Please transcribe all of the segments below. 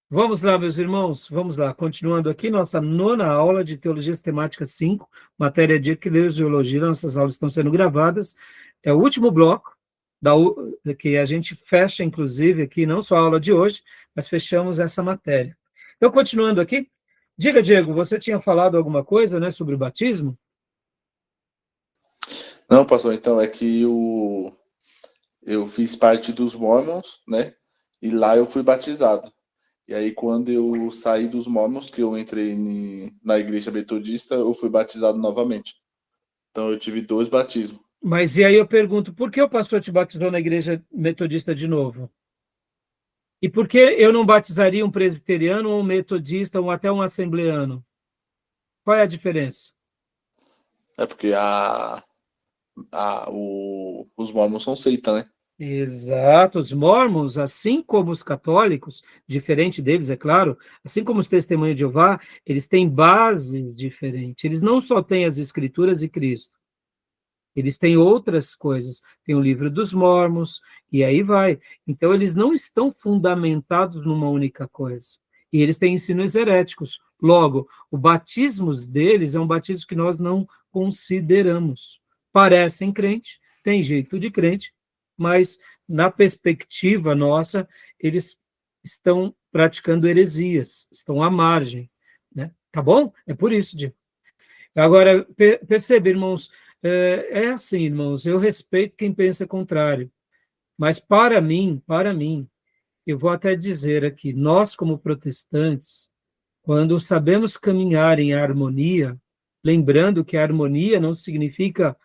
Vamos lá, meus irmãos, vamos lá. Continuando aqui, nossa nona aula de Teologia Sistemática 5, matéria de Eclesiologia. Nossas aulas estão sendo gravadas. É o último bloco, que a gente fecha, inclusive, aqui, não só a aula de hoje, mas fechamos essa matéria. Então, continuando aqui, diga, Diego, você tinha falado alguma coisa, né, sobre o batismo? Não, pastor, então é que eu fiz parte dos Mormons, né? E lá eu fui batizado. E aí, quando eu saí dos Mormons, que eu entrei na igreja metodista, eu fui batizado novamente. Então, eu tive 2 batismos. Mas e aí eu pergunto, por que o pastor te batizou na igreja metodista de novo? E por que eu não batizaria um presbiteriano, ou um metodista, ou até um assembleano? Qual é a diferença? É porque os Mormons são seita, né? Exato, os mormons, assim como os católicos, diferente deles, é claro, assim como os testemunhos de Jeová, eles têm bases diferentes. Eles não só têm as escrituras e Cristo, eles têm outras coisas. Tem o livro dos mormons, e aí vai. Então, eles não estão fundamentados numa única coisa. E eles têm ensinos heréticos. Logo, o batismo deles é um batismo que nós não consideramos. Parecem crente, tem jeito de crente, mas na perspectiva nossa, eles estão praticando heresias, estão à margem, né? Tá bom? É por isso, Diego. Agora, percebe, irmãos, é assim, irmãos, eu respeito quem pensa contrário, mas para mim, eu vou até dizer aqui, nós como protestantes, quando sabemos caminhar em harmonia, lembrando que a harmonia não significa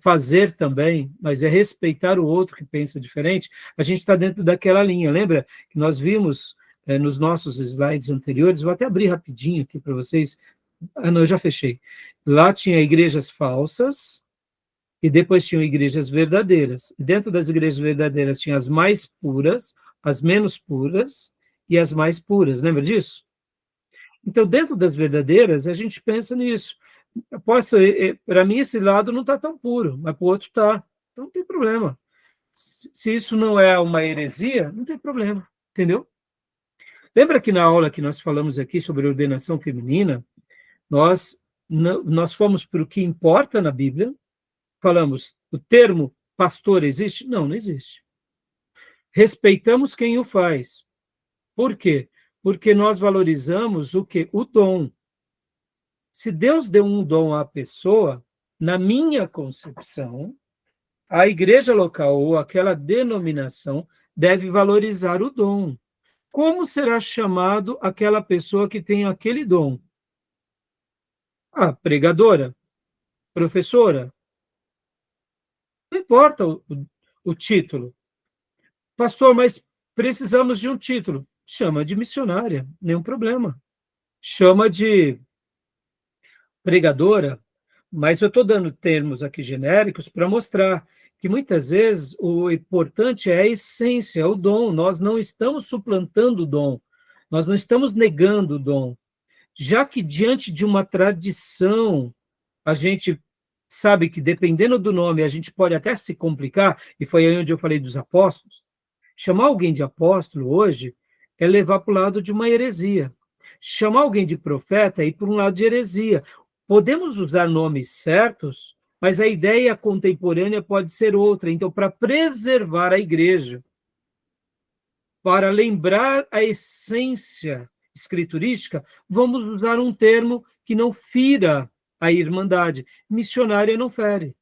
fazer também, mas é respeitar o outro que pensa diferente, a gente está dentro daquela linha. Lembra que nós vimos nos nossos slides anteriores, vou até abrir rapidinho aqui para vocês. Ah, não, eu já fechei. Lá tinha igrejas falsas e depois tinham igrejas verdadeiras. Dentro das igrejas verdadeiras tinha as mais puras, as menos puras e as mais puras. Lembra disso? Então, dentro das verdadeiras, a gente pensa nisso. Para mim, esse lado não está tão puro, mas para o outro está. Então, não tem problema. Se isso não é uma heresia, não tem problema, entendeu? Lembra que na aula que nós falamos aqui sobre ordenação feminina, nós fomos para o que importa na Bíblia, falamos, o termo pastor existe? Não, não existe. Respeitamos quem o faz. Por quê? Porque nós valorizamos o quê? O dom. Se Deus deu um dom à pessoa, na minha concepção, a igreja local ou aquela denominação deve valorizar o dom. Como será chamado aquela pessoa que tem aquele dom? Ah, pregadora, professora, não importa o título. Pastor, mas precisamos de um título. Chama de missionária, nenhum problema. Chama de pregadora, mas eu estou dando termos aqui genéricos para mostrar que muitas vezes o importante é a essência, é o dom. Nós não estamos suplantando o dom, nós não estamos negando o dom. Já que diante de uma tradição, a gente sabe que dependendo do nome, a gente pode até se complicar, e foi aí onde eu falei dos apóstolos. Chamar alguém de apóstolo hoje é levar para o lado de uma heresia. Chamar alguém de profeta é ir para um lado de heresia. Podemos usar nomes certos, mas a ideia contemporânea pode ser outra. Então, para preservar a igreja, para lembrar a essência escriturística, vamos usar um termo que não fira a irmandade. Missionária não fere.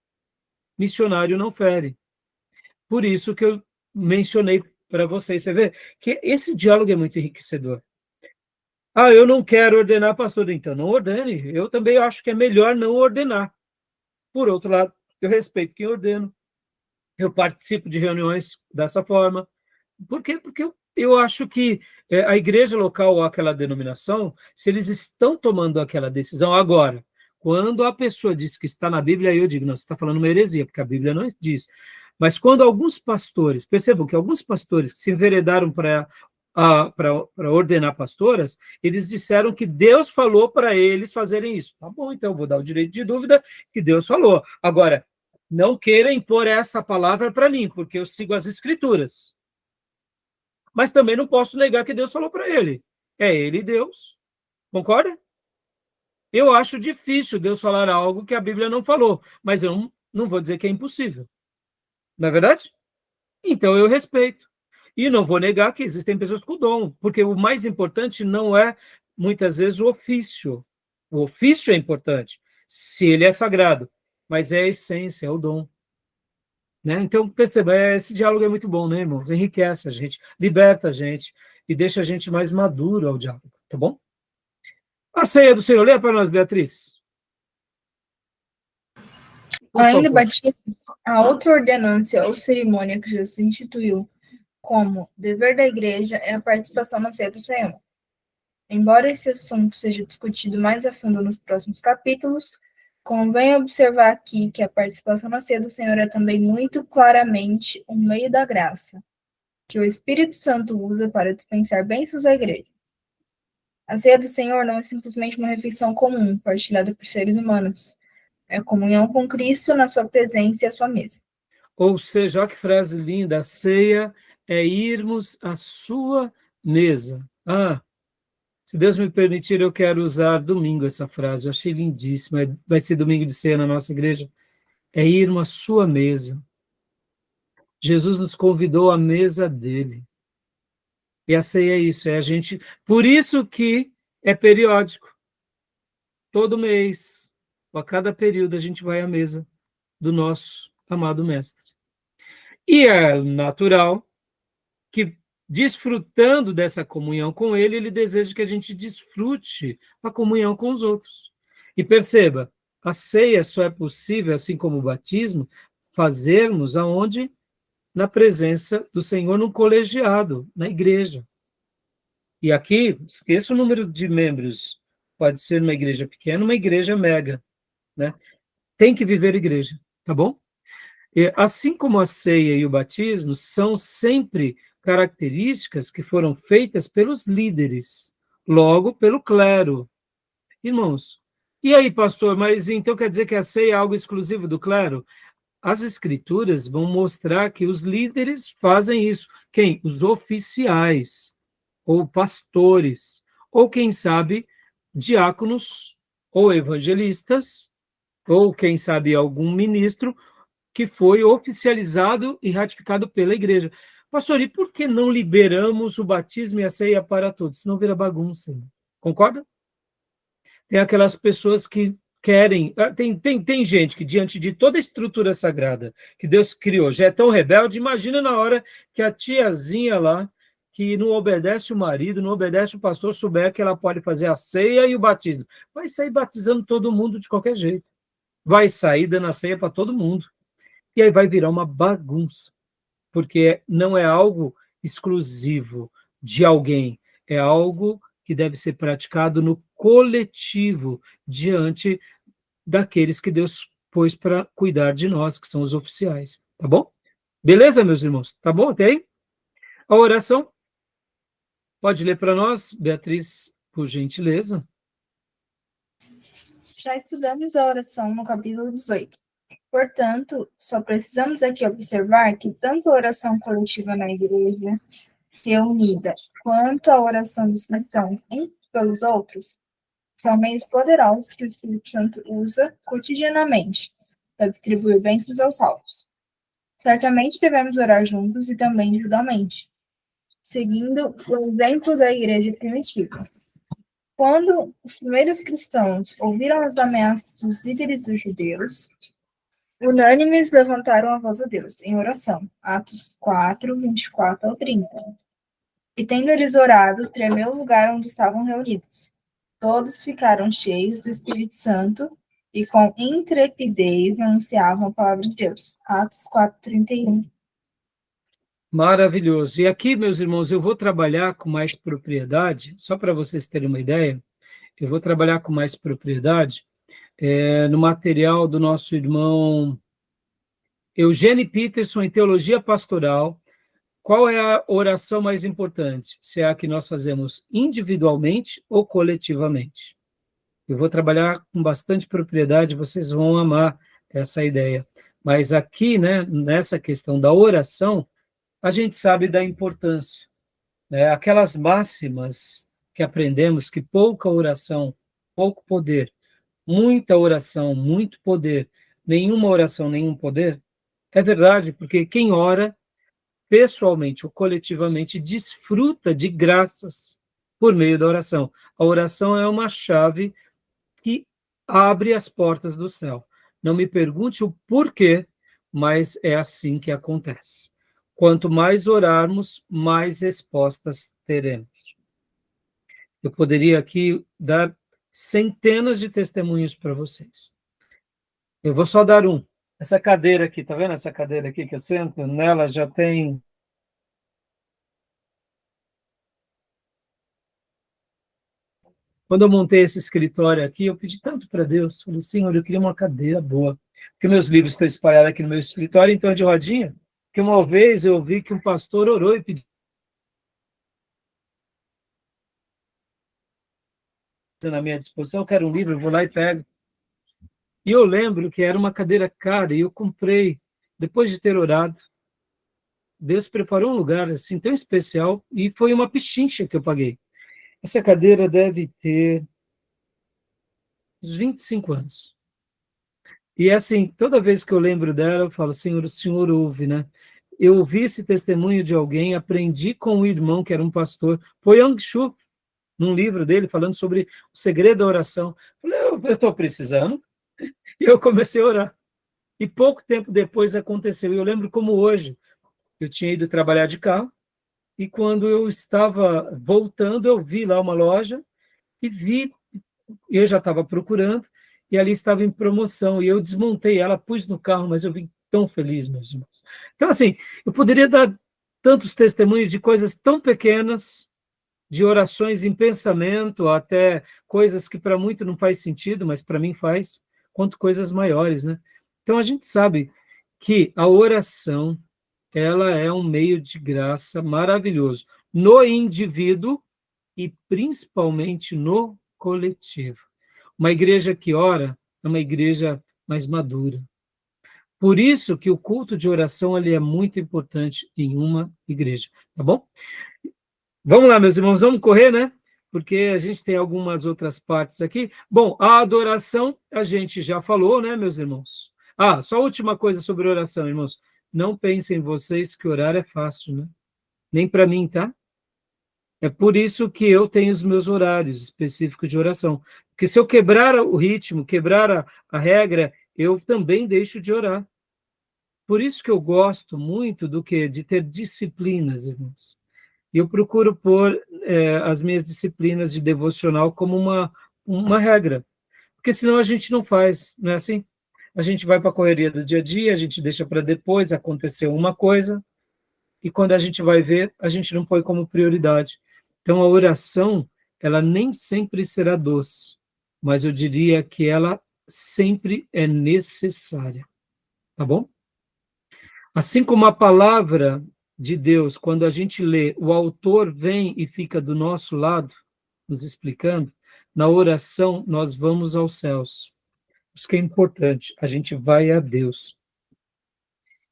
Missionário não fere. Por isso que eu mencionei para vocês. Você vê que esse diálogo é muito enriquecedor. Ah, eu não quero ordenar pastor, então não ordene. Eu também acho que é melhor não ordenar. Por outro lado, eu respeito quem ordeno. Eu participo de reuniões dessa forma. Por quê? Porque eu acho que a igreja local ou aquela denominação, se eles estão tomando aquela decisão agora, quando a pessoa diz que está na Bíblia, aí eu digo, não, você está falando uma heresia, porque a Bíblia não diz. Mas quando alguns pastores, percebam que alguns pastores que se enveredaram para ordenar pastoras, eles disseram que Deus falou para eles fazerem isso. Tá bom, então eu vou dar o direito de dúvida que Deus falou. Agora, não queira impor essa palavra para mim, porque eu sigo as escrituras. Mas também não posso negar que Deus falou para ele. É ele Deus. Concorda? Eu acho difícil Deus falar algo que a Bíblia não falou, mas eu não vou dizer que é impossível. Não é verdade? Então eu respeito. E não vou negar que existem pessoas com dom, porque o mais importante não é, muitas vezes, o ofício. O ofício é importante, se ele é sagrado, mas é a essência, é o dom. Né? Então, perceba, esse diálogo é muito bom, né, irmãos? Enriquece a gente, liberta a gente e deixa a gente mais maduro ao diálogo, tá bom? A ceia do Senhor, leia para nós, Beatriz. Além do batismo, a outra ordenância ou cerimônia que Jesus instituiu como dever da igreja é a participação na ceia do Senhor. Embora esse assunto seja discutido mais a fundo nos próximos capítulos, convém observar aqui que a participação na ceia do Senhor é também muito claramente um meio da graça, que o Espírito Santo usa para dispensar bênçãos à igreja. A ceia do Senhor não é simplesmente uma refeição comum, partilhada por seres humanos. É a comunhão com Cristo na sua presença e à sua mesa. Ou seja, olha que frase linda, a ceia é irmos à sua mesa. Se Deus me permitir, eu quero usar domingo essa frase, eu achei lindíssima, vai ser domingo de ceia na nossa igreja, é irmos à sua mesa. Jesus nos convidou à mesa dele. E a ceia é isso, é a gente, por isso que é periódico. Todo mês, a cada período, a gente vai à mesa do nosso amado mestre. E é natural que, desfrutando dessa comunhão com ele, ele deseja que a gente desfrute a comunhão com os outros. E perceba, a ceia só é possível, assim como o batismo, fazermos aonde? Na presença do Senhor, num colegiado, na igreja. E aqui, esqueça o número de membros, pode ser uma igreja pequena, uma igreja mega, né? Tem que viver igreja, tá bom? E, assim como a ceia e o batismo são sempre características que foram feitas pelos líderes, logo pelo clero. Irmãos, e aí, pastor, mas então quer dizer que a ceia é algo exclusivo do clero? As escrituras vão mostrar que os líderes fazem isso. Quem? Os oficiais, ou pastores, ou quem sabe, diáconos, ou evangelistas, ou quem sabe algum ministro que foi oficializado e ratificado pela igreja. Pastor, e por que não liberamos o batismo e a ceia para todos? Senão vira bagunça. Concorda? Tem aquelas pessoas que querem... Tem gente que, diante de toda a estrutura sagrada que Deus criou, já é tão rebelde, imagina na hora que a tiazinha lá, que não obedece o marido, não obedece o pastor, souber que ela pode fazer a ceia e o batismo. Vai sair batizando todo mundo de qualquer jeito. Vai sair dando a ceia para todo mundo. E aí vai virar uma bagunça, porque não é algo exclusivo de alguém, é algo que deve ser praticado no coletivo, diante daqueles que Deus pôs para cuidar de nós, que são os oficiais, tá bom? Beleza, meus irmãos? Tá bom até aí? A oração, pode ler para nós, Beatriz, por gentileza. Já estudamos a oração no capítulo 18. Portanto, só precisamos aqui observar que tanto a oração coletiva na igreja reunida, quanto a oração dos cristãos uns pelos outros, são meios poderosos que o Espírito Santo usa cotidianamente para distribuir bênçãos aos salvos. Certamente devemos orar juntos e também individualmente, seguindo o exemplo da igreja primitiva. Quando os primeiros cristãos ouviram as ameaças dos líderes dos judeus, unânimes levantaram a voz a Deus em oração. Atos 4, 24 ao 30. E tendo eles orado, tremeu o lugar onde estavam reunidos. Todos ficaram cheios do Espírito Santo e com intrepidez anunciavam a palavra de Deus. Atos 4, 31. Maravilhoso. E aqui, meus irmãos, eu vou trabalhar com mais propriedade, só para vocês terem uma ideia, eu vou trabalhar com mais propriedade no material do nosso irmão Eugênio Peterson, em Teologia Pastoral. Qual é a oração mais importante? Se é a que nós fazemos individualmente ou coletivamente? Eu vou trabalhar com bastante propriedade, vocês vão amar essa ideia. Mas aqui, né, nessa questão da oração, a gente sabe da importância, né? Aquelas máximas que aprendemos que pouca oração, pouco poder, muita oração, muito poder, nenhuma oração, nenhum poder, é verdade, porque quem ora, pessoalmente ou coletivamente, desfruta de graças por meio da oração. A oração é uma chave que abre as portas do céu. Não me pergunte o porquê, mas é assim que acontece. Quanto mais orarmos, mais respostas teremos. Eu poderia aqui dar centenas de testemunhos para vocês. Eu vou só dar um. Essa cadeira aqui, tá vendo essa cadeira aqui que eu sento? Nela já tem... Quando eu montei esse escritório aqui, eu pedi tanto para Deus. Falei, Senhor, eu queria uma cadeira boa. Porque meus livros estão espalhados aqui no meu escritório, então é de rodinha. Que uma vez eu vi que um pastor orou e pediu na minha disposição, eu quero um livro, eu vou lá e pego. E eu lembro que era uma cadeira cara e eu comprei, depois de ter orado. Deus preparou um lugar assim tão especial e foi uma pichincha que eu paguei. Essa cadeira deve ter uns 25 anos. E assim, toda vez que eu lembro dela, eu falo, Senhor, o Senhor ouve, né? Eu ouvi esse testemunho de alguém, aprendi com um irmão que era um pastor, Poyang Shu, num livro dele, falando sobre o segredo da oração. Falei, eu estou precisando. E eu comecei a orar. E pouco tempo depois aconteceu. E eu lembro como hoje, eu tinha ido trabalhar de carro, e quando eu estava voltando, eu vi lá uma loja, e vi, eu já estava procurando, e ali estava em promoção, e eu desmontei ela, pus no carro, mas eu vim tão feliz, meus irmãos. Então, assim, eu poderia dar tantos testemunhos de coisas tão pequenas, de orações em pensamento, até coisas que para muito não faz sentido, mas para mim faz, quanto coisas maiores, né? Então, a gente sabe que a oração, ela é um meio de graça maravilhoso no indivíduo e principalmente no coletivo. Uma igreja que ora é uma igreja mais madura. Por isso que o culto de oração ele é muito importante em uma igreja, tá bom? Vamos lá, meus irmãos, vamos correr, né? Porque a gente tem algumas outras partes aqui. Bom, a adoração a gente já falou, né, meus irmãos? Ah, só a última coisa sobre oração, irmãos. Não pensem vocês que orar é fácil, né? Nem para mim, tá? É por isso que eu tenho os meus horários específicos de oração. Porque se eu quebrar o ritmo, quebrar a regra, eu também deixo de orar. Por isso que eu gosto muito do que de ter disciplinas, irmãos. E eu procuro pôr as minhas disciplinas de devocional como uma regra. Porque senão a gente não faz, não é assim? A gente vai para a correria do dia a dia, a gente deixa para depois acontecer uma coisa, e quando a gente vai ver, a gente não põe como prioridade. Então, a oração, ela nem sempre será doce, mas eu diria que ela sempre é necessária, tá bom? Assim como a palavra de Deus, quando a gente lê, o autor vem e fica do nosso lado, nos explicando, na oração nós vamos aos céus. Isso que é importante, a gente vai a Deus.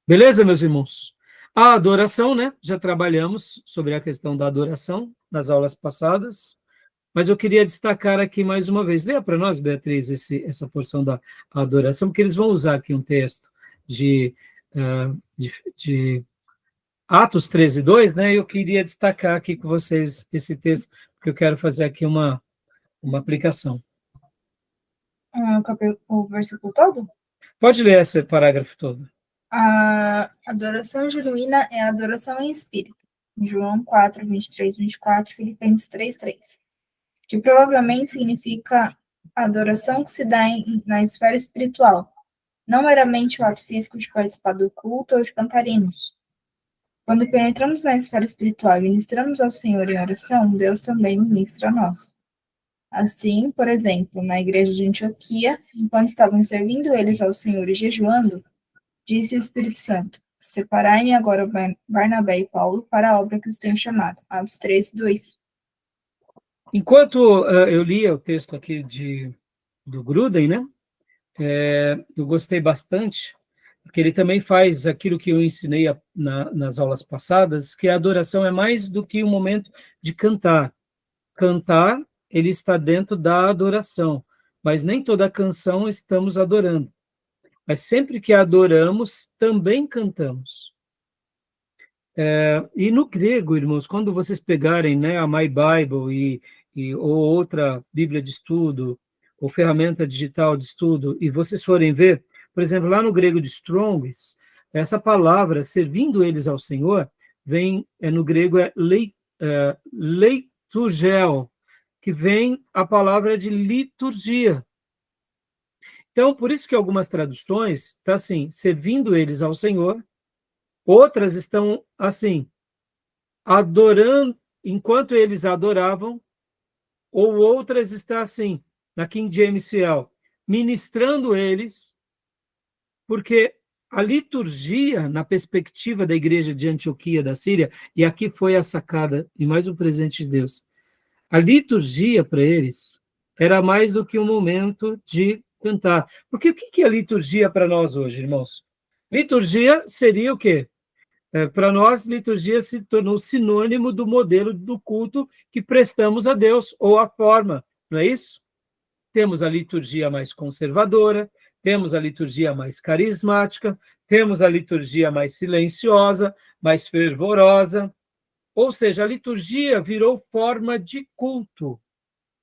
Beleza, meus irmãos? A adoração, né? Já trabalhamos sobre a questão da adoração nas aulas passadas, mas eu queria destacar aqui mais uma vez. Leia para nós, Beatriz, essa porção da adoração, porque eles vão usar aqui um texto de Atos 13:2, né? Eu queria destacar aqui com vocês esse texto, porque eu quero fazer aqui uma aplicação. O versículo todo? Pode ler esse parágrafo todo. A adoração genuína é a adoração em espírito. João 4, 23, 24, Filipenses 3, 3. Que provavelmente significa a adoração que se dá na esfera espiritual, não meramente o ato físico de participar do culto ou de cantar hinos. Quando penetramos na esfera espiritual e ministramos ao Senhor em oração, Deus também ministra a nós. Assim, por exemplo, na igreja de Antioquia, enquanto estavam servindo eles ao Senhor e jejuando, disse o Espírito Santo: separai-me agora Barnabé e Paulo para a obra que os tenho chamado. Atos 13, 2. Enquanto eu lia o texto aqui do Gruden, né? Eu gostei bastante, porque ele também faz aquilo que eu ensinei nas aulas passadas, que a adoração é mais do que um momento de cantar. cantar, ele está dentro da adoração, mas nem toda canção estamos adorando. Mas sempre que adoramos, também cantamos. E no grego, irmãos, quando vocês pegarem, né, a My Bible ou outra Bíblia de estudo, ou ferramenta digital de estudo, e vocês forem ver, por exemplo, lá no grego de Strong's, essa palavra, servindo eles ao Senhor, vem, no grego, leiturgel, que vem a palavra de liturgia. Então, por isso que algumas traduções está assim, servindo eles ao Senhor, outras estão assim, adorando, enquanto eles adoravam, ou outras estão assim, na King James Fiel, ministrando eles, porque a liturgia, na perspectiva da igreja de Antioquia da Síria, e aqui foi a sacada, e mais um presente de Deus, a liturgia para eles era mais do que um momento de cantar. Porque o que é a liturgia para nós hoje, irmãos? Liturgia seria o quê? Para nós, liturgia se tornou sinônimo do modelo do culto que prestamos a Deus, ou a forma, não é isso? Temos a liturgia mais conservadora, temos a liturgia mais carismática, temos a liturgia mais silenciosa, mais fervorosa, ou seja, a liturgia virou forma de culto.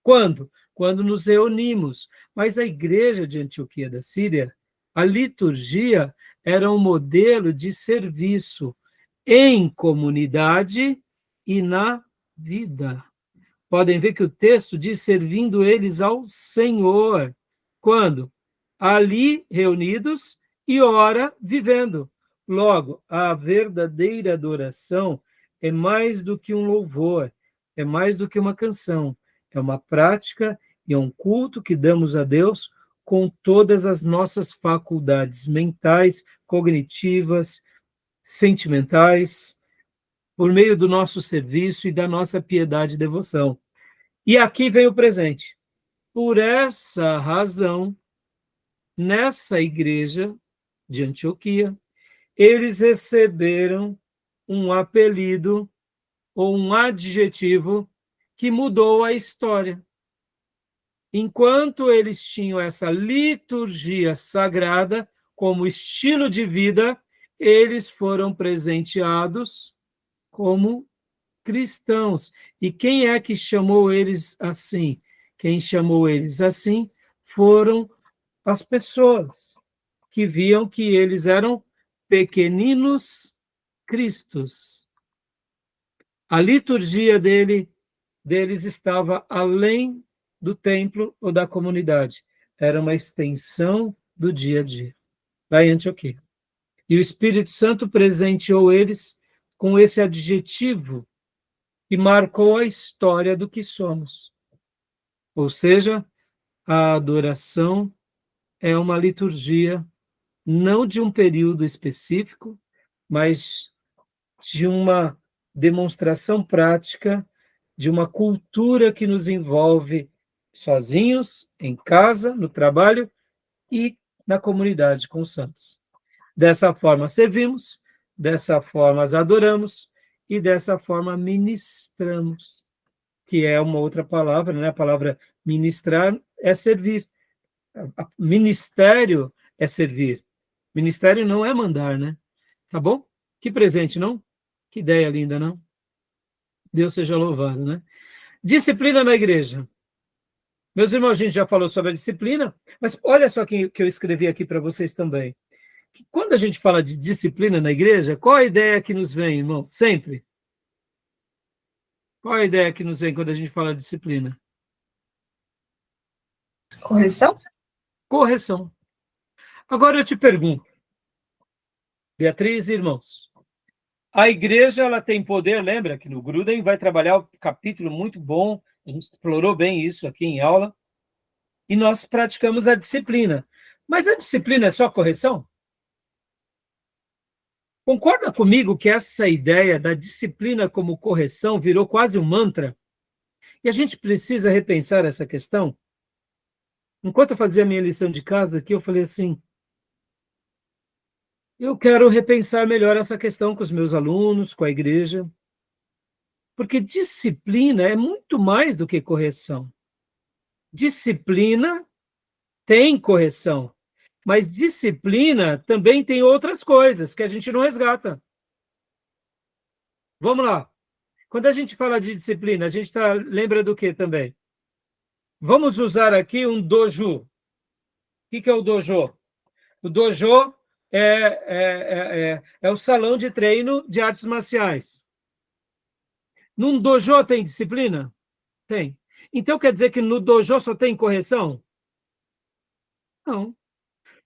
Quando? Quando nos reunimos. Mas a igreja de Antioquia da Síria, a liturgia era um modelo de serviço em comunidade e na vida. Podem ver que o texto diz servindo eles ao Senhor. Quando? Ali reunidos e ora vivendo. Logo, a verdadeira adoração é mais do que um louvor, é mais do que uma canção, é uma prática e é um culto que damos a Deus com todas as nossas faculdades mentais, cognitivas, sentimentais, por meio do nosso serviço e da nossa piedade e devoção. E aqui vem o presente. Por essa razão, nessa igreja de Antioquia, eles receberam um apelido ou um adjetivo que mudou a história. Enquanto eles tinham essa liturgia sagrada como estilo de vida, eles foram presenteados como cristãos. E quem é que chamou eles assim? Quem chamou eles assim foram as pessoas que viam que eles eram pequeninos cristos. A liturgia deles estava além do templo ou da comunidade. Era uma extensão do dia a dia. Lá em Antioquia. E o Espírito Santo presenteou eles com esse adjetivo que marcou a história do que somos. Ou seja, a adoração é uma liturgia não de um período específico, mas de uma demonstração prática de uma cultura que nos envolve sozinhos, em casa, no trabalho e na comunidade com os santos. Dessa forma servimos, dessa forma as adoramos e dessa forma ministramos, que é uma outra palavra, né? A palavra ministrar é servir. Ministério é servir. Ministério não é mandar, né? Tá bom? Que presente, não? Que ideia linda, não? Deus seja louvado, né? Disciplina na igreja. Meus irmãos, a gente já falou sobre a disciplina, mas olha só que eu escrevi aqui para vocês também. Quando a gente fala de disciplina na igreja, qual a ideia que nos vem, irmão? Sempre. Qual a ideia que nos vem quando a gente fala de disciplina? Correção? Correção. Agora eu te pergunto, Beatriz e irmãos, a igreja ela tem poder, lembra que no Gruden vai trabalhar um capítulo muito bom, a gente explorou bem isso aqui em aula, e nós praticamos a disciplina. Mas a disciplina é só correção? Concorda comigo que essa ideia da disciplina como correção virou quase um mantra? E a gente precisa repensar essa questão? Enquanto eu fazia a minha lição de casa aqui, eu falei assim, eu quero repensar melhor essa questão com os meus alunos, com a igreja. Porque disciplina é muito mais do que correção. Disciplina tem correção, mas disciplina também tem outras coisas que a gente não resgata. Vamos lá. Quando a gente fala de disciplina, a gente lembra do que também? Vamos usar aqui um dojo. O que é o dojo? O dojo é o salão de treino de artes marciais. Num dojo tem disciplina? Tem. Então quer dizer que no dojo só tem correção? Não.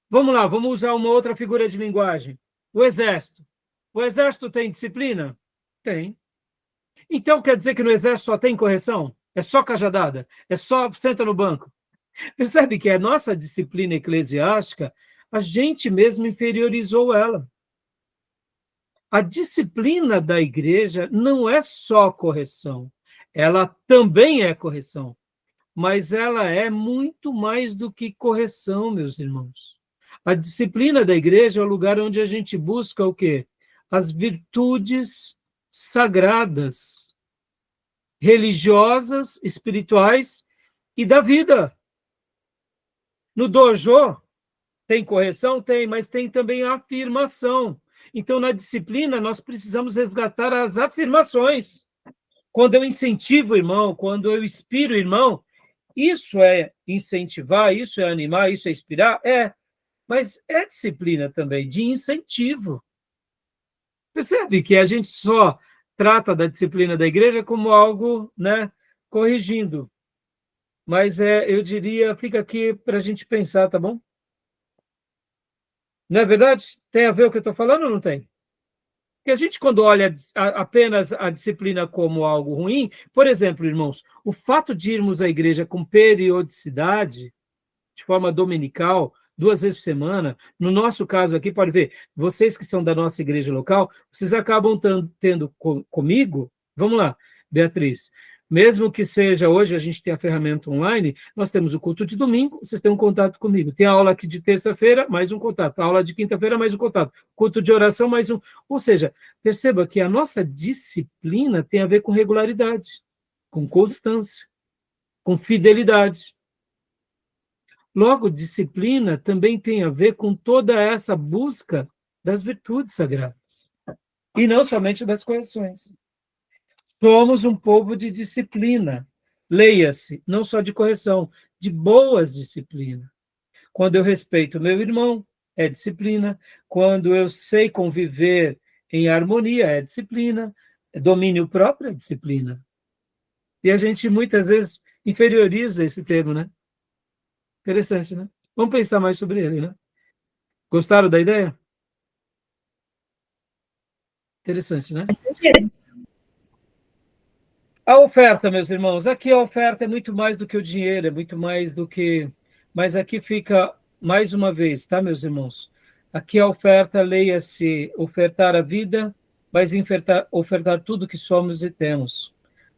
Vamos lá, vamos usar uma outra figura de linguagem. O exército. O exército tem disciplina? Tem. Então quer dizer que no exército só tem correção? É só cajadada? É só senta no banco? Percebe que a nossa disciplina eclesiástica, a gente mesmo inferiorizou ela. A disciplina da igreja não é só correção. Ela também é correção. Mas ela é muito mais do que correção, meus irmãos. A disciplina da igreja é o lugar onde a gente busca o quê? As virtudes sagradas, religiosas, espirituais e da vida. No dojo, tem correção? Tem, mas tem também a afirmação. Então, na disciplina, nós precisamos resgatar as afirmações. Quando eu incentivo o irmão, quando eu inspiro o irmão, isso é incentivar, isso é animar, isso é inspirar? É, mas é disciplina também, de incentivo. Percebe que a gente só trata da disciplina da igreja como algo, né, corrigindo. Mas eu diria, fica aqui para a gente pensar, tá bom? Não é verdade? Tem a ver o que eu estou falando ou não tem? Porque a gente, quando olha apenas a disciplina como algo ruim, por exemplo, irmãos, o fato de irmos à igreja com periodicidade, de forma dominical, 2 vezes por semana, no nosso caso aqui, pode ver, vocês que são da nossa igreja local, vocês acabam tendo comigo, vamos lá, Beatriz, mesmo que seja hoje, a gente tem a ferramenta online, nós temos o culto de domingo, vocês têm um contato comigo. Tem a aula aqui de terça-feira, mais um contato. A aula de quinta-feira, mais um contato. Culto de oração, mais um. Ou seja, perceba que a nossa disciplina tem a ver com regularidade, com constância, com fidelidade. Logo, disciplina também tem a ver com toda essa busca das virtudes sagradas. E não somente das correções. Somos um povo de disciplina. Leia-se, não só de correção, de boas disciplinas. Quando eu respeito meu irmão, é disciplina. Quando eu sei conviver em harmonia, é disciplina. Domínio próprio é disciplina. E a gente muitas vezes inferioriza esse termo, né? Interessante, né? Vamos pensar mais sobre ele, né? Gostaram da ideia? Interessante, né? A oferta, meus irmãos, aqui a oferta é muito mais do que o dinheiro, é muito mais do que... Mas aqui fica, mais uma vez, tá, meus irmãos? Aqui a oferta, leia-se ofertar a vida, mas ofertar tudo que somos e temos.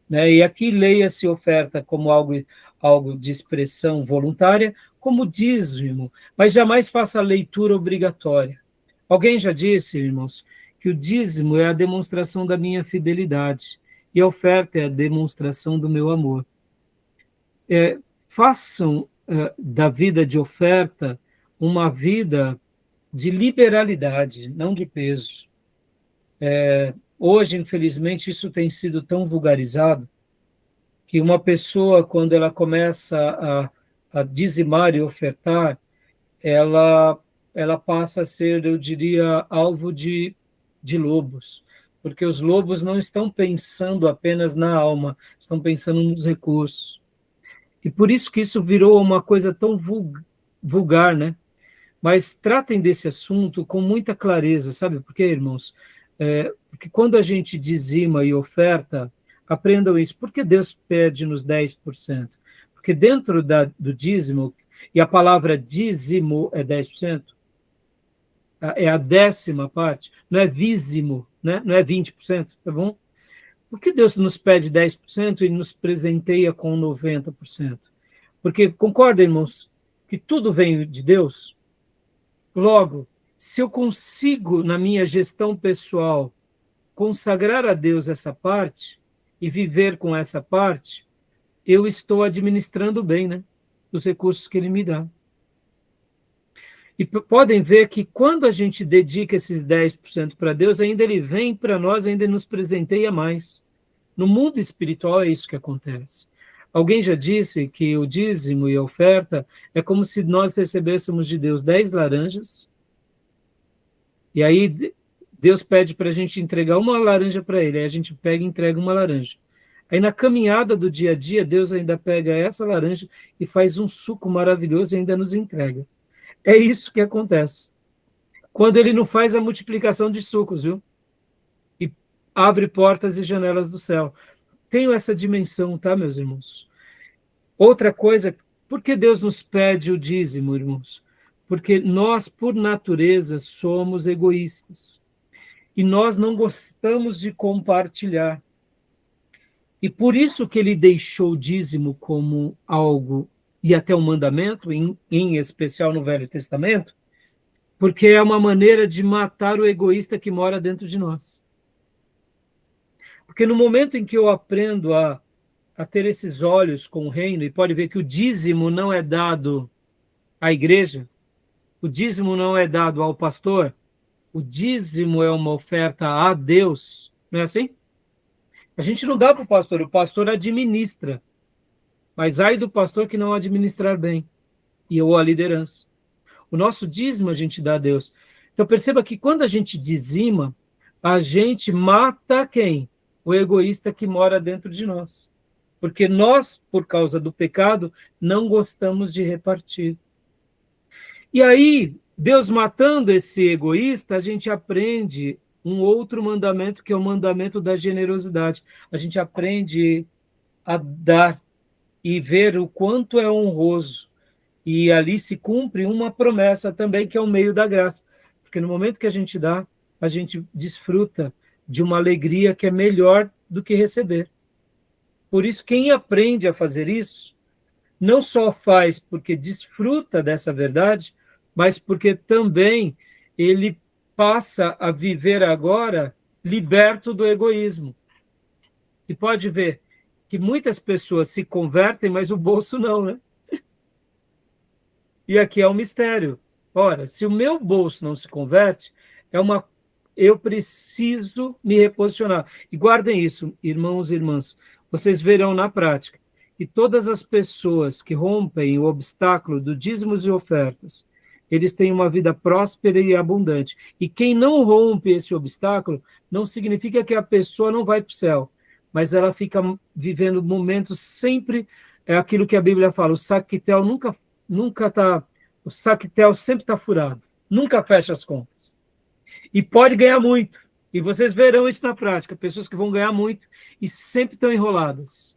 Né? E aqui leia-se oferta como algo de expressão voluntária, como dízimo, mas jamais faça a leitura obrigatória. Alguém já disse, irmãos, que o dízimo é a demonstração da minha fidelidade e a oferta é a demonstração do meu amor. Façam da vida de oferta uma vida de liberalidade, não de peso. Hoje, infelizmente, isso tem sido tão vulgarizado que uma pessoa, quando ela começa a dizimar e ofertar, ela passa a ser, eu diria, alvo de lobos, porque os lobos não estão pensando apenas na alma, estão pensando nos recursos. E por isso que isso virou uma coisa tão vulgar, né? Mas tratem desse assunto com muita clareza, sabe por quê, irmãos? Porque quando a gente dizima e oferta, aprendam isso. Por que Deus pede nos 10%? Porque dentro do dízimo, e a palavra dízimo é 10%, é a 10ª parte, não é dízimo, né? Não é 20%, tá bom? Por que Deus nos pede 10% e nos presenteia com 90%? Porque, concorda, irmãos, que tudo vem de Deus? Logo, se eu consigo, na minha gestão pessoal, consagrar a Deus essa parte, e viver com essa parte, eu estou administrando bem, né, os recursos que ele me dá. E podem ver que quando a gente dedica esses 10% para Deus, ainda ele vem para nós, ainda nos presenteia mais. No mundo espiritual é isso que acontece. Alguém já disse que o dízimo e a oferta é como se nós recebêssemos de Deus 10 laranjas, e aí Deus pede para a gente entregar uma laranja para ele, aí a gente pega e entrega uma laranja. Aí na caminhada do dia a dia, Deus ainda pega essa laranja e faz um suco maravilhoso e ainda nos entrega. É isso que acontece. Quando ele não faz a multiplicação de sucos, viu? E abre portas e janelas do céu. Tenho essa dimensão, tá, meus irmãos? Outra coisa, por que Deus nos pede o dízimo, irmãos? Porque nós, por natureza, somos egoístas. E nós não gostamos de compartilhar. E por isso que ele deixou o dízimo como algo, e até um mandamento, em especial no Velho Testamento, porque é uma maneira de matar o egoísta que mora dentro de nós. Porque no momento em que eu aprendo a ter esses olhos com o reino, e pode ver que o dízimo não é dado à igreja, o dízimo não é dado ao pastor, o dízimo é uma oferta a Deus, não é assim? A gente não dá para o pastor administra, mas ai do pastor que não administrar bem, e ou a liderança. O nosso dízimo a gente dá a Deus. Então perceba que quando a gente dizima, a gente mata quem? O egoísta que mora dentro de nós. Porque nós, por causa do pecado, não gostamos de repartir. E aí, Deus matando esse egoísta, a gente aprende um outro mandamento, que é o mandamento da generosidade. A gente aprende a dar e ver o quanto é honroso. E ali se cumpre uma promessa também, que é o meio da graça. Porque no momento que a gente dá, a gente desfruta de uma alegria que é melhor do que receber. Por isso, quem aprende a fazer isso, não só faz porque desfruta dessa verdade, mas porque também ele passa a viver agora liberto do egoísmo. E pode ver que muitas pessoas se convertem, mas o bolso não, né? E aqui é um mistério. Ora, se o meu bolso não se converte, eu preciso me reposicionar. E guardem isso, irmãos e irmãs. Vocês verão na prática que todas as pessoas que rompem o obstáculo do dízimos e ofertas, eles têm uma vida próspera e abundante. E quem não rompe esse obstáculo, não significa que a pessoa não vai para o céu, mas ela fica vivendo momentos sempre, é aquilo que a Bíblia fala, o saquitel o saquitel sempre está furado, nunca fecha as contas. E pode ganhar muito. E vocês verão isso na prática, pessoas que vão ganhar muito e sempre estão enroladas.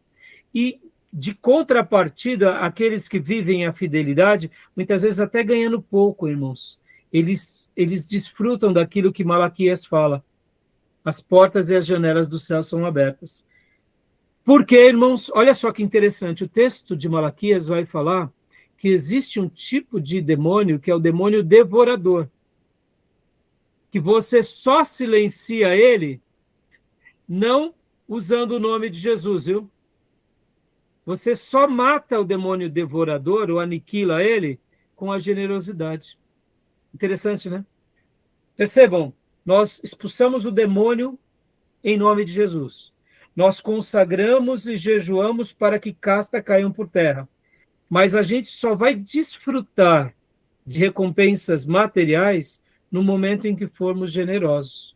E, de contrapartida, aqueles que vivem a fidelidade, muitas vezes até ganhando pouco, irmãos, eles desfrutam daquilo que Malaquias fala. As portas e as janelas do céu são abertas. Porque, irmãos, olha só que interessante, o texto de Malaquias vai falar que existe um tipo de demônio, que é o demônio devorador, que você só silencia ele não usando o nome de Jesus, viu? Você só mata o demônio devorador, ou aniquila ele, com a generosidade. Interessante, né? Percebam, nós expulsamos o demônio em nome de Jesus. Nós consagramos e jejuamos para que castas caiam por terra. Mas a gente só vai desfrutar de recompensas materiais no momento em que formos generosos.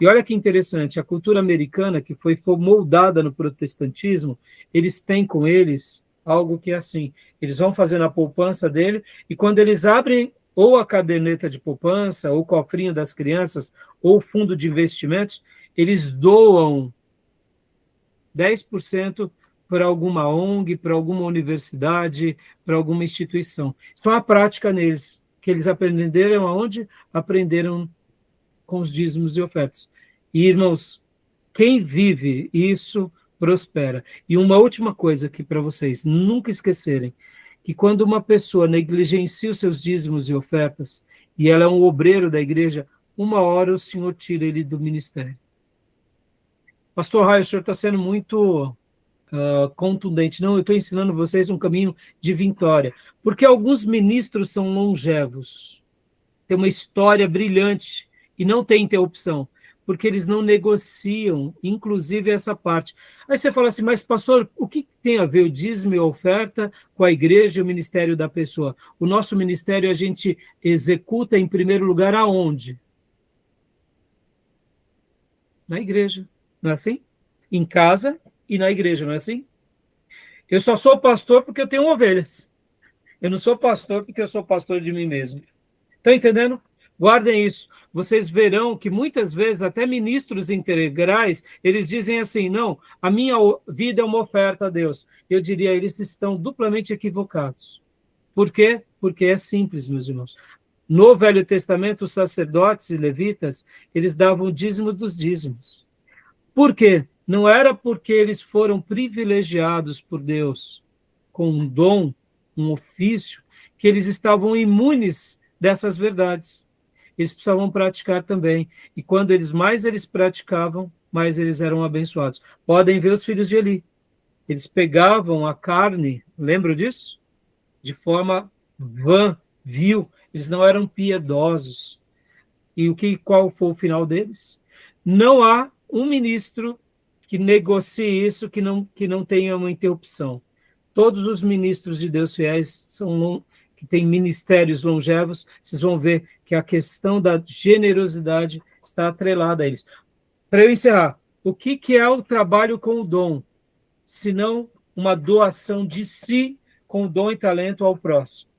E olha que interessante, a cultura americana, que foi moldada no protestantismo, eles têm com eles algo que é assim, eles vão fazendo a poupança dele, e quando eles abrem ou a caderneta de poupança, ou o cofrinho das crianças, ou o fundo de investimentos, eles doam 10% para alguma ONG, para alguma universidade, para alguma instituição. Isso é uma prática neles, que eles aprenderam aonde? Aprenderam com os dízimos e ofertas. E, irmãos, quem vive isso prospera. E uma última coisa aqui para vocês, nunca esquecerem, que quando uma pessoa negligencia os seus dízimos e ofertas, e ela é um obreiro da igreja, uma hora o Senhor tira ele do ministério. Pastor Raio, o senhor está sendo muito contundente. Não, eu estou ensinando vocês um caminho de vitória. Porque alguns ministros são longevos, têm uma história brilhante e não tem interrupção, porque eles não negociam, inclusive, essa parte. Aí você fala assim, mas pastor, o que tem a ver o dízimo e a oferta com a igreja e o ministério da pessoa? O nosso ministério a gente executa em primeiro lugar aonde? Na igreja, não é assim? Em casa e na igreja, não é assim? Eu só sou pastor porque eu tenho ovelhas. Eu não sou pastor porque eu sou pastor de mim mesmo. Estão entendendo? Guardem isso. Vocês verão que muitas vezes até ministros integrais, eles dizem assim, não, a minha vida é uma oferta a Deus. Eu diria, eles estão duplamente equivocados. Por quê? Porque é simples, meus irmãos. No Velho Testamento, os sacerdotes e levitas, eles davam o dízimo dos dízimos. Por quê? Não era porque eles foram privilegiados por Deus com um dom, um ofício, que eles estavam imunes dessas verdades. Eles precisavam praticar também. E quando eles praticavam, mais eles eram abençoados. Podem ver os filhos de Eli. Eles pegavam a carne, lembram disso? De forma vã, vil. Eles não eram piedosos. E qual foi o final deles? Não há um ministro que negocie isso, que não tenha uma interrupção. Todos os ministros de Deus fiéis que têm ministérios longevos, vocês vão ver que a questão da generosidade está atrelada a eles. Para eu encerrar, o que é o trabalho com o dom? Senão uma doação de si com o dom e talento ao próximo.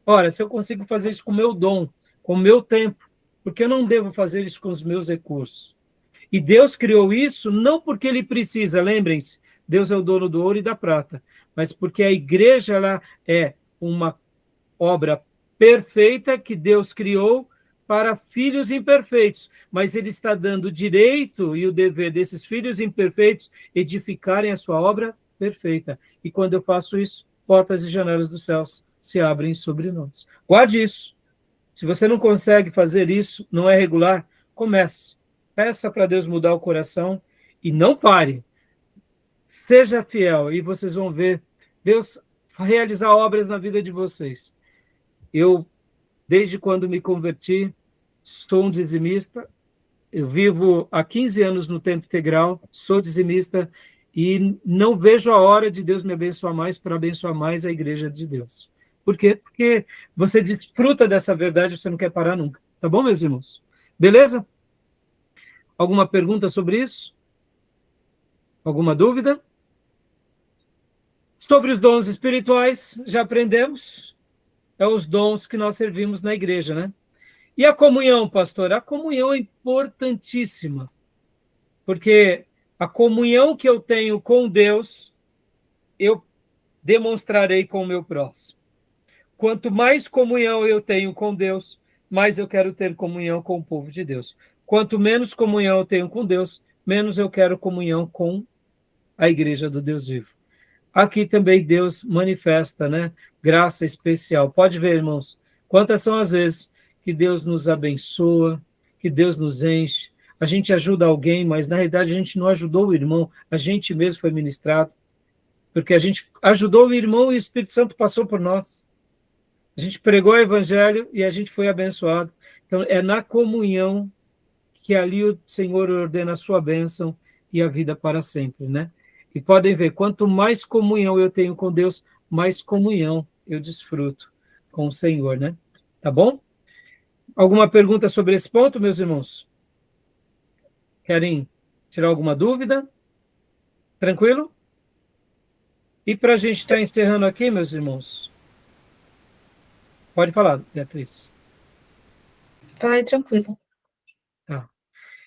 Ora, se eu consigo fazer isso com o meu dom, com o meu tempo, por que eu não devo fazer isso com os meus recursos? E Deus criou isso não porque ele precisa, lembrem-se, Deus é o dono do ouro e da prata, mas porque a igreja ela é uma obra perfeita que Deus criou para filhos imperfeitos, mas ele está dando o direito e o dever desses filhos imperfeitos edificarem a sua obra perfeita. E quando eu faço isso, portas e janelas dos céus se abrem sobre nós. Guarde isso. Se você não consegue fazer isso, não é regular, comece. Peça para Deus mudar o coração e não pare. Seja fiel e vocês vão ver Deus realizar obras na vida de vocês. Eu, desde quando me converti, sou um dizimista. Eu vivo há 15 anos no tempo integral, sou dizimista e não vejo a hora de Deus me abençoar mais para abençoar mais a igreja de Deus. Por quê? Porque você desfruta dessa verdade, você não quer parar nunca. Tá bom, meus irmãos? Beleza? Alguma pergunta sobre isso? Alguma dúvida? Sobre os dons espirituais, já aprendemos. É os dons que nós servimos na igreja, né? E a comunhão, pastor? A comunhão é importantíssima. Porque a comunhão que eu tenho com Deus, eu demonstrarei com o meu próximo. Quanto mais comunhão eu tenho com Deus, mais eu quero ter comunhão com o povo de Deus. Quanto menos comunhão eu tenho com Deus, menos eu quero comunhão com a igreja do Deus vivo. Aqui também Deus manifesta, né? Graça especial. Pode ver, irmãos, quantas são as vezes que Deus nos abençoa, que Deus nos enche. A gente ajuda alguém, mas na realidade a gente não ajudou o irmão, a gente mesmo foi ministrado. Porque a gente ajudou o irmão e o Espírito Santo passou por nós. A gente pregou o evangelho e a gente foi abençoado. Então, é na comunhão que ali o Senhor ordena a sua bênção e a vida para sempre, né? E podem ver, quanto mais comunhão eu tenho com Deus, mais comunhão eu desfruto com o Senhor, né? Tá bom? Alguma pergunta sobre esse ponto, meus irmãos? Querem tirar alguma dúvida? Tranquilo? E para a gente estar encerrando aqui, meus irmãos, pode falar, Beatriz. Vai, tranquilo. Tá.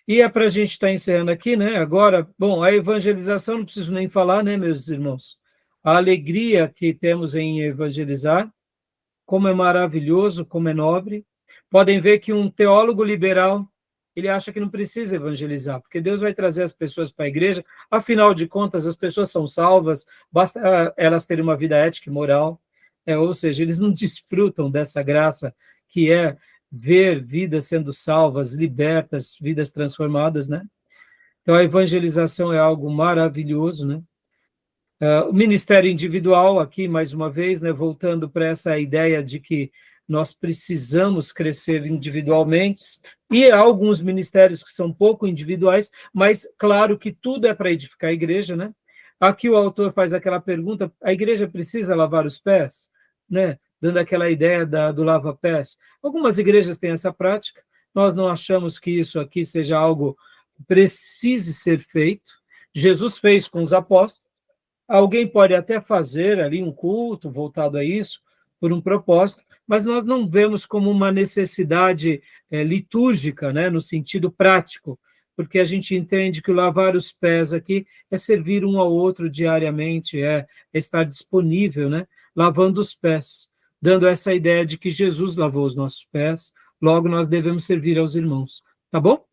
E é para a gente estar encerrando aqui, né? Agora, bom, a evangelização, não preciso nem falar, né, meus irmãos? A alegria que temos em evangelizar, como é maravilhoso, como é nobre. Podem ver que um teólogo liberal, ele acha que não precisa evangelizar, porque Deus vai trazer as pessoas para a igreja, afinal de contas, as pessoas são salvas, basta elas terem uma vida ética e moral, ou seja, eles não desfrutam dessa graça que é ver vidas sendo salvas, libertas, vidas transformadas, né? Então, a evangelização é algo maravilhoso, né? O ministério individual, aqui, mais uma vez, né, voltando para essa ideia de que nós precisamos crescer individualmente, e há alguns ministérios que são pouco individuais, mas claro que tudo é para edificar a igreja, né? Aqui o autor faz aquela pergunta: a igreja precisa lavar os pés? Né? Dando aquela ideia do lava-pés. Algumas igrejas têm essa prática, nós não achamos que isso aqui seja algo que precise ser feito. Jesus fez com os apóstolos. Alguém pode até fazer ali um culto voltado a isso, por um propósito, mas nós não vemos como uma necessidade litúrgica, né, no sentido prático, porque a gente entende que o lavar os pés aqui é servir um ao outro diariamente, é estar disponível, né, lavando os pés, dando essa ideia de que Jesus lavou os nossos pés, logo nós devemos servir aos irmãos. Tá bom?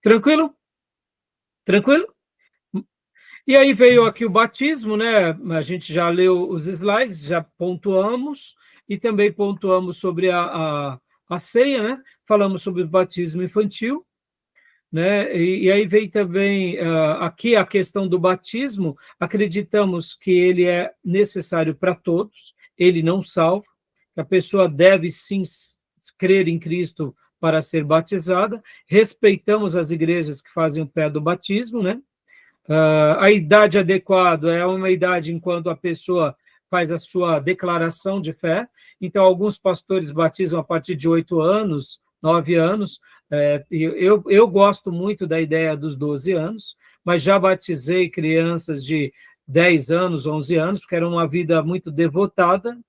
Tranquilo? Tranquilo? E aí veio aqui o batismo, né? A gente já leu os slides, já pontuamos, e também pontuamos sobre a ceia, né? Falamos sobre o batismo infantil, né? E aí vem também aqui a questão do batismo. Acreditamos que ele é necessário para todos, ele não salva, que a pessoa deve sim crer em Cristo para ser batizada. Respeitamos as igrejas que fazem o pé do batismo, né? A idade adequada é uma idade enquanto a pessoa faz a sua declaração de fé. Então, alguns pastores batizam a partir de 8 anos, 9 anos. Eu gosto muito da ideia dos 12 anos, mas já batizei crianças de 10 anos, 11 anos, porque era uma vida muito devotada.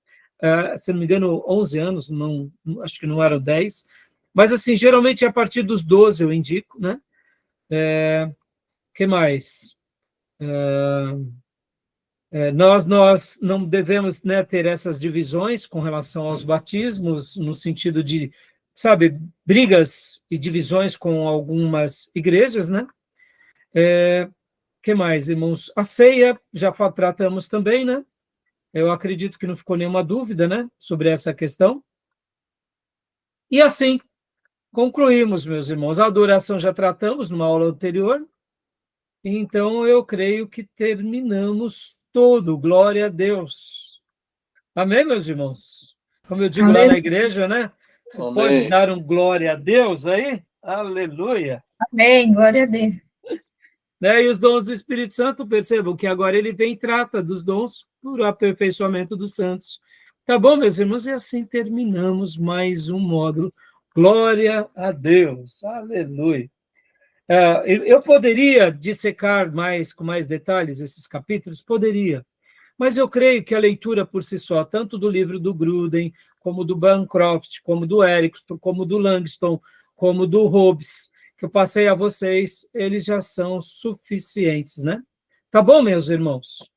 Se não me engano, 11 anos, não, acho que não eram 10. Mas, assim, geralmente é a partir dos 12 eu indico, né? Que mais? Nós não devemos, né, ter essas divisões com relação aos batismos, no sentido de, sabe, brigas e divisões com algumas igrejas, né? Que mais, irmãos? A ceia, já tratamos também, né? Eu acredito que não ficou nenhuma dúvida, né, sobre essa questão. E assim, concluímos, meus irmãos. A adoração já tratamos numa aula anterior. Então, eu creio que terminamos todo. Glória a Deus. Amém, meus irmãos? Como eu digo lá na igreja, né? Você Amém. pode dar um glória a Deus aí? Aleluia. Amém, glória a Deus. Né? E os dons do Espírito Santo, percebam que agora ele vem e trata dos dons por aperfeiçoamento dos santos. Tá bom, meus irmãos? E assim terminamos mais um módulo. Glória a Deus. Aleluia. Eu poderia dissecar com mais detalhes esses capítulos? Poderia, mas eu creio que a leitura por si só, tanto do livro do Gruden, como do Bancroft, como do Erickson, como do Langston, como do Hobbes, que eu passei a vocês, eles já são suficientes, né? Tá bom, meus irmãos?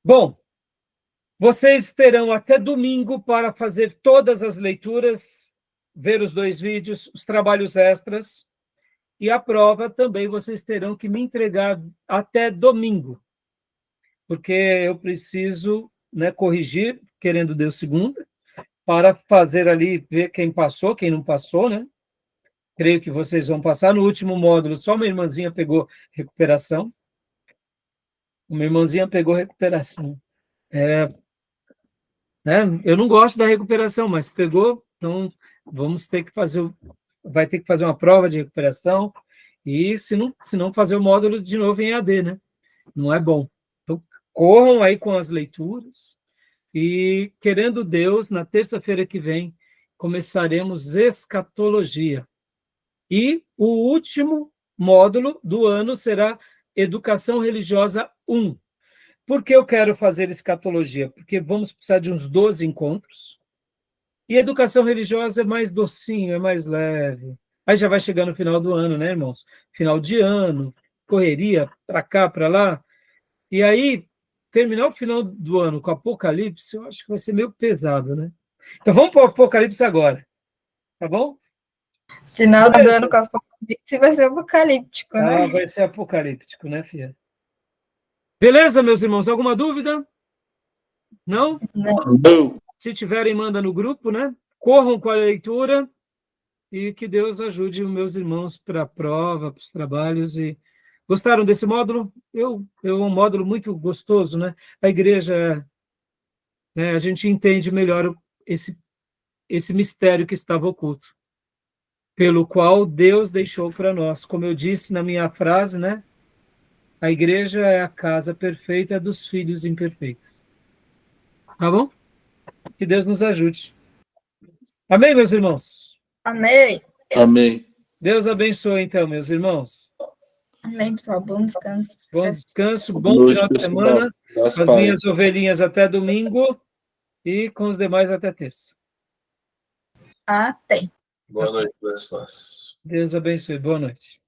Bom, vocês terão até domingo para fazer todas as leituras, ver os 2 vídeos, os trabalhos extras. E a prova também vocês terão que me entregar até domingo, porque eu preciso, né, corrigir, querendo Deus segunda, para fazer ali, ver quem passou, quem não passou, né? Creio que vocês vão passar. No último módulo, só uma irmãzinha pegou recuperação. Uma irmãzinha pegou recuperação. Né? Eu não gosto da recuperação, mas pegou, então vamos ter que fazer... Vai ter que fazer uma prova de recuperação e, se não fazer o módulo de novo em EAD, né? Não é bom. Então, corram aí com as leituras e, querendo Deus, na terça-feira que vem, começaremos escatologia. E o último módulo do ano será Educação Religiosa 1. Por que eu quero fazer escatologia? Porque vamos precisar de uns 12 encontros. E a educação religiosa é mais docinho, é mais leve. Aí já vai chegar no final do ano, né, irmãos? Final de ano, correria, para cá, para lá. E aí, terminar o final do ano com Apocalipse, eu acho que vai ser meio pesado, né? Então vamos para o Apocalipse agora, tá bom? Final do ano com a Apocalipse vai ser apocalíptico, né? Vai ser apocalíptico, né, filha? Beleza, meus irmãos? Alguma dúvida? Não? Não. Se tiverem, manda no grupo, né? Corram com a leitura e que Deus ajude os meus irmãos para a prova, para os trabalhos e Gostaram desse módulo? É um módulo muito gostoso, né? A igreja, né, a gente entende melhor esse mistério que estava oculto, pelo qual Deus deixou para nós. Como eu disse na minha frase, né? A igreja é a casa perfeita dos filhos imperfeitos. Tá bom? Que Deus nos ajude. Amém, meus irmãos? Amém. Amém. Deus abençoe, então, meus irmãos. Amém, pessoal. Bom descanso. Bom descanso, Boa bom noite, final de pessoal. semana. Graças As a Deus. minhas ovelhinhas até domingo e com os demais até terça. Até. Boa noite, Deus. Deus abençoe. Boa noite.